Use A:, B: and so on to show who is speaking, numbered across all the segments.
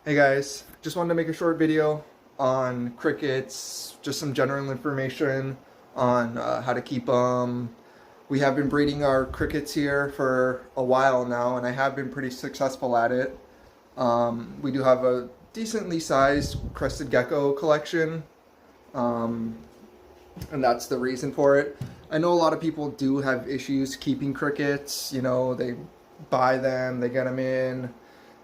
A: Hey guys, just wanted to make a short video on crickets, just some general information on how to keep them. We have been breeding our crickets here for a while now, and I have been pretty successful at it. We do have a decently sized crested gecko collection, um, and that's the reason for it. I know a lot of people do have issues keeping crickets. You know, they buy them, they get them in.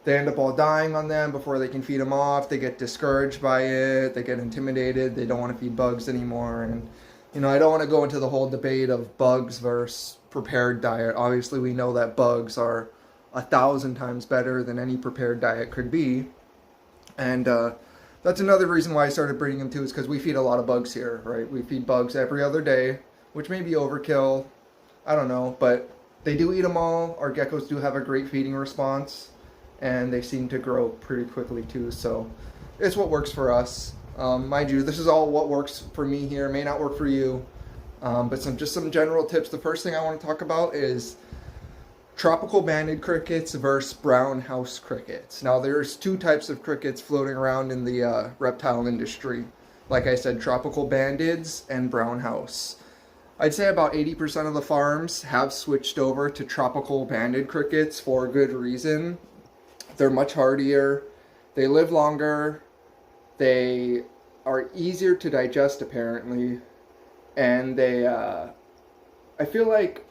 A: They end up all dying on them before they can feed them off. They get discouraged by it. They get intimidated. They don't want to feed bugs anymore. And, you know, I don't want to go into the whole debate of bugs versus prepared diet. Obviously, we know that bugs are 1,000 times better than any prepared diet could be. And that's another reason why I started breeding them too, is because we feed a lot of bugs here, right? We feed bugs every other day, which may be overkill. I don't know, but they do eat them all. Our geckos do have a great feeding response, and they seem to grow pretty quickly too, so it's what works for us. Mind you, this is all what works for me here. It may not work for you, but some general tips. The first thing I want to talk about is tropical banded crickets versus brown house crickets. Now there's two types of crickets floating around in the reptile industry. Like I said, tropical bandeds and brown house. I'd say about 80% of the farms have switched over to tropical banded crickets for a good reason. They're much hardier, they live longer, they are easier to digest apparently, and I feel like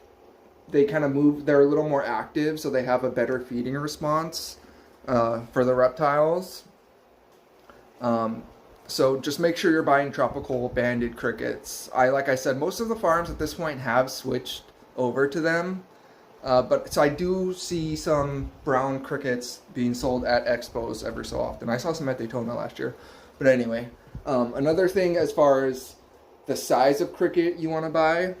A: they kind of move, they're a little more active, so they have a better feeding response for the reptiles. So just make sure you're buying tropical banded crickets. Like I said, most of the farms at this point have switched over to them. But so I do see some brown crickets being sold at expos every so often. I saw some at Daytona last year. But anyway, another thing as far as the size of cricket you want to buy,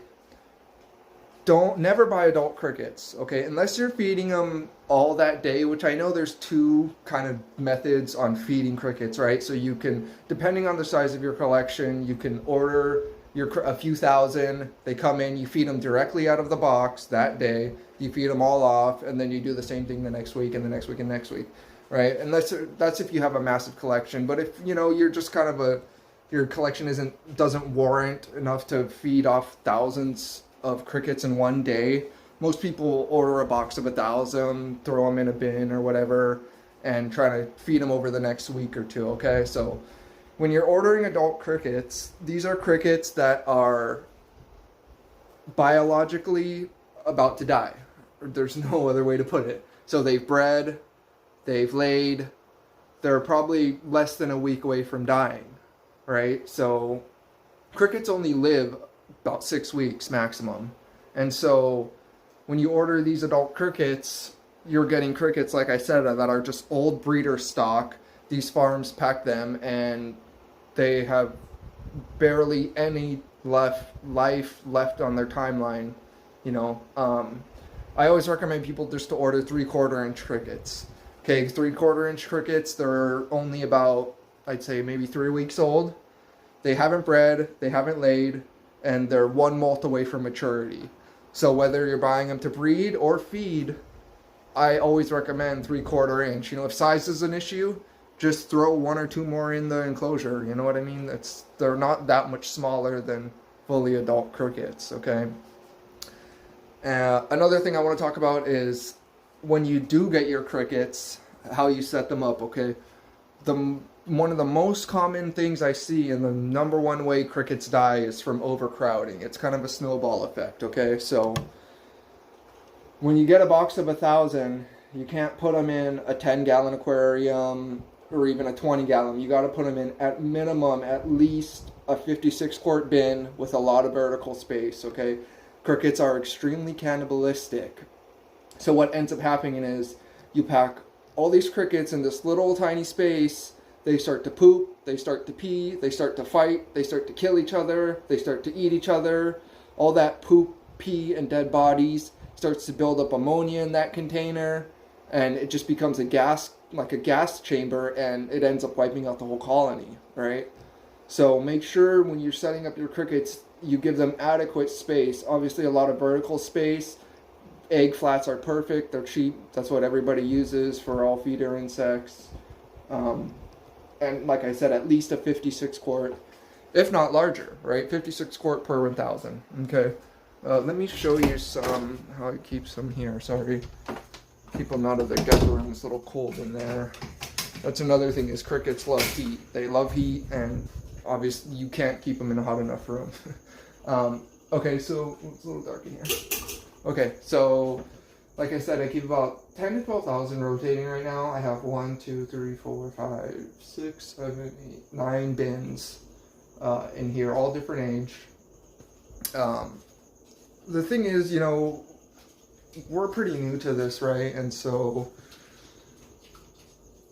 A: never buy adult crickets, okay? Unless you're feeding them all that day, which I know there's two kind of methods on feeding crickets, right? So you can, depending on the size of your collection, you can order a few thousand, they come in, you feed them directly out of the box that day, you feed them all off, and then you do the same thing the next week and the next week and next week, right? And that's if you have a massive collection. But if, you know, you're just kind of your collection doesn't warrant enough to feed off thousands of crickets in one day, most people order a box of 1,000, throw them in a bin or whatever, and try to feed them over the next week or two, okay? So when you're ordering adult crickets, these are crickets that are biologically about to die. There's no other way to put it. So they've bred, they've laid, they're probably less than a week away from dying, right? So crickets only live about 6 weeks maximum. And so when you order these adult crickets, you're getting crickets, like I said, that are just old breeder stock. These farms pack them, and they have barely any life left on their timeline, you know. I always recommend people just to order 3/4 inch crickets. Okay, 3/4 inch crickets, they're only about, I'd say, maybe 3 weeks old. They haven't bred, they haven't laid, and they're 1 molt away from maturity. So whether you're buying them to breed or feed, I always recommend 3/4 inch. You know, if size is an issue, just throw 1 or 2 more in the enclosure. You know what I mean? They're not that much smaller than fully adult crickets, okay? Another thing I want to talk about is when you do get your crickets, how you set them up, okay? One of the most common things I see, and the number one way crickets die, is from overcrowding. It's kind of a snowball effect, okay? So when you get a box of 1,000, you can't put them in a 10-gallon aquarium or even a 20-gallon. You got to put them in, at minimum, at least a 56-quart bin with a lot of vertical space, okay? Crickets are extremely cannibalistic. So what ends up happening is you pack all these crickets in this little tiny space. They start to poop, they start to pee, they start to fight, they start to kill each other, they start to eat each other. All that poop, pee, and dead bodies starts to build up ammonia in that container, and it just becomes like a gas chamber, and it ends up wiping out the whole colony, right? So make sure when you're setting up your crickets, you give them adequate space. Obviously a lot of vertical space. Egg flats are perfect, they're cheap, that's what everybody uses for all feeder insects. And like I said, at least a 56 quart, if not larger, right? 56 quart per 1,000. Okay. Let me show you some how I keep some here. Sorry, keep them out of the gecko room. It's a little cold in there. That's another thing is crickets love heat. They love heat, and obviously you can't keep them in a hot enough room. Okay, so it's a little dark in here. Okay, so like I said, I keep about 10 to 12,000 rotating right now. I have 1, 2, 3, 4, 5, 6, 7, 8, 9 bins in here, all different age. The thing is, you know, we're pretty new to this, right? And so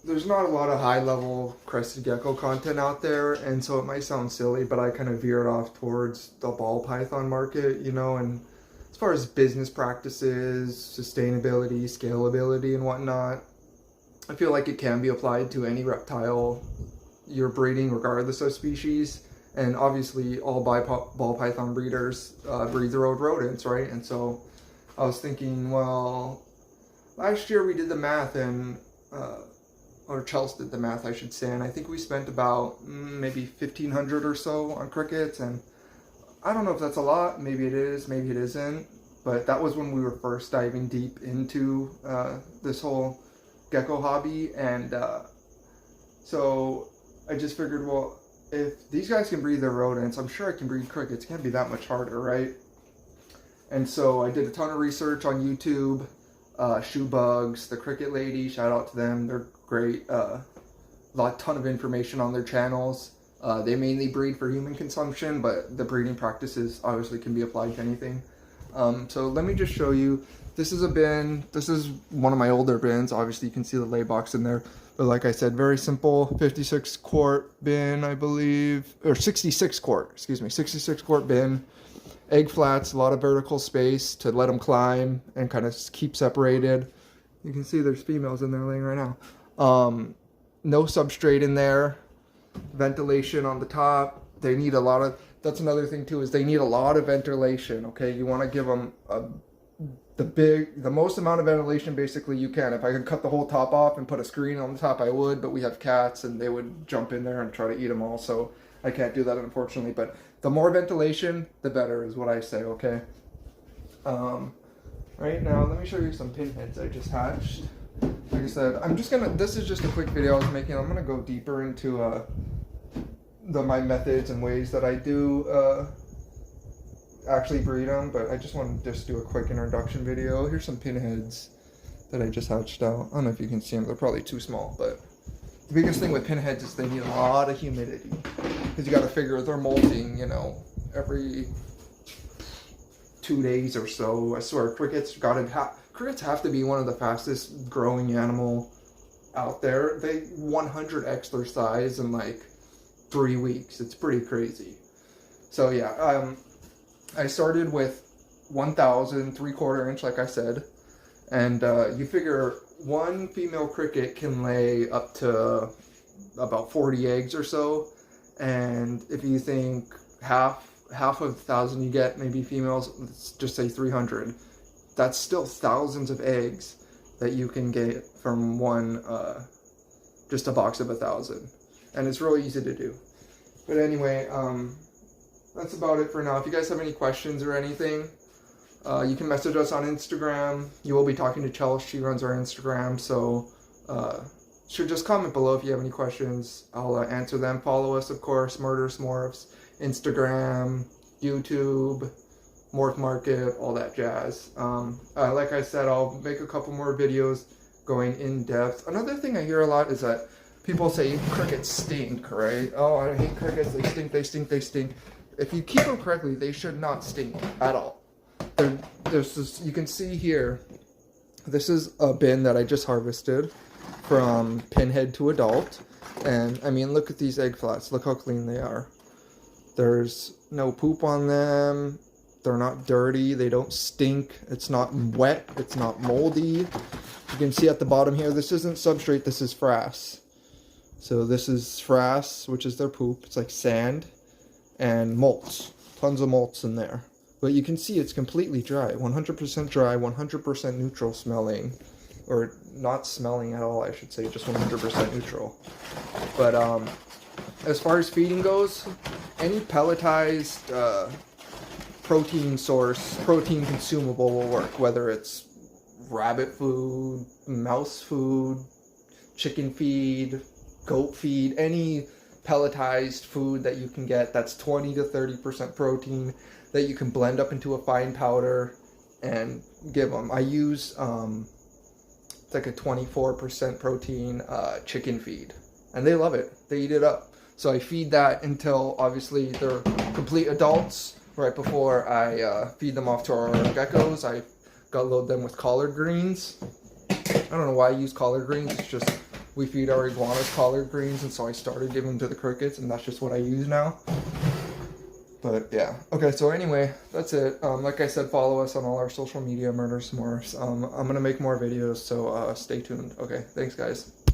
A: there's not a lot of high-level crested gecko content out there, and so it might sound silly, but I kind of veered off towards the ball python market, you know, and as far as business practices, sustainability, scalability, and whatnot, I feel like it can be applied to any reptile you're breeding, regardless of species. And obviously, all ball python breeders breed their own rodents, right? And so I was thinking, well, last year we did the math, and or Chelsea did the math, I should say, and I think we spent about maybe 1,500 or so on crickets, and I don't know if that's a lot. Maybe it is, maybe it isn't. But that was when we were first diving deep into this whole gecko hobby. And so I just figured, well, if these guys can breed their rodents, I'm sure I can breed crickets. It can't be that much harder, right? And so I did a ton of research on YouTube. Shoe Bugs, the Cricket Lady, shout out to them. They're great. Ton of information on their channels. They mainly breed for human consumption, but the breeding practices obviously can be applied to anything. So let me just show you. This is a bin. This is one of my older bins. Obviously you can see the lay box in there. But like I said, very simple 56 quart bin, I believe, or 66 quart, excuse me, 66 quart bin. Egg flats, a lot of vertical space to let them climb and kind of keep separated. You can see there's females in there laying right now. No substrate in there. Ventilation on the top. They need a lot of, that's another thing too, is they need a lot of ventilation, okay? You want to give them the most amount of ventilation basically you can. If I could cut the whole top off and put a screen on the top, I would, but we have cats and they would jump in there and try to eat them all, so I can't do that unfortunately. But the more ventilation, the better is what I say, okay? Right now, let me show you some pinheads I just hatched. Like I said, this is just a quick video I was making. I'm gonna go deeper into my methods and ways that I do actually breed them, but I just want to just do a quick introduction video. Here's some pinheads that I just hatched out. I don't know if you can see them, they're probably too small, but the biggest thing with pinheads is they need a lot of humidity, because you got to figure they're molting, you know, every 2 days or so. I swear, crickets have to be one of the fastest growing animal out there. They 100x their size in like 3 weeks. It's pretty crazy. So yeah, I started with 1,000 3/4 inch, like I said, and you figure one female cricket can lay up to about 40 eggs or so, and if you think half of 1,000 you get maybe females, let's just say 300, that's still thousands of eggs that you can get from one just a box of 1,000, and it's really easy to do. But anyway, that's about it for now. If you guys have any questions or anything, you can message us on Instagram. You will be talking to Chelsea. She runs our Instagram, so should just comment below if you have any questions. I'll answer them. Follow us, of course, Murderous Morphs, Instagram, YouTube, Morph Market, all that jazz. Like I said, I'll make a couple more videos going in depth. Another thing I hear a lot is that people say crickets stink, right? Oh, I hate crickets. They stink, they stink, they stink. If you keep them correctly, they should not stink at all. There's this, you can see here, this is a bin that I just harvested from pinhead to adult. And I mean, look at these egg flats. Look how clean they are. There's no poop on them. They're not dirty. They don't stink. It's not wet. It's not moldy. You can see at the bottom here, this isn't substrate. This is frass. So this is frass, which is their poop. It's like sand and molts. Tons of molts in there. But you can see it's completely dry. 100% dry, 100% neutral smelling. or not smelling at all, I should say, just 100% neutral. But as far as feeding goes, any pelletized protein source, protein consumable will work, whether it's rabbit food, mouse food, chicken feed, goat feed, any pelletized food that you can get that's 20 to 30% protein that you can blend up into a fine powder and give them. I use it's like a 24% protein chicken feed, and they love it. They eat it up. So I feed that until obviously they're complete adults. Right before I feed them off to our geckos, I load them with collard greens. I don't know why I use collard greens. It's just we feed our iguanas collard greens, and so I started giving them to the crickets, and that's just what I use now. But yeah. Okay, so anyway, that's it. Like I said, follow us on all our social media, Murderous Morphs. I'm going to make more videos, so stay tuned. Okay, thanks guys.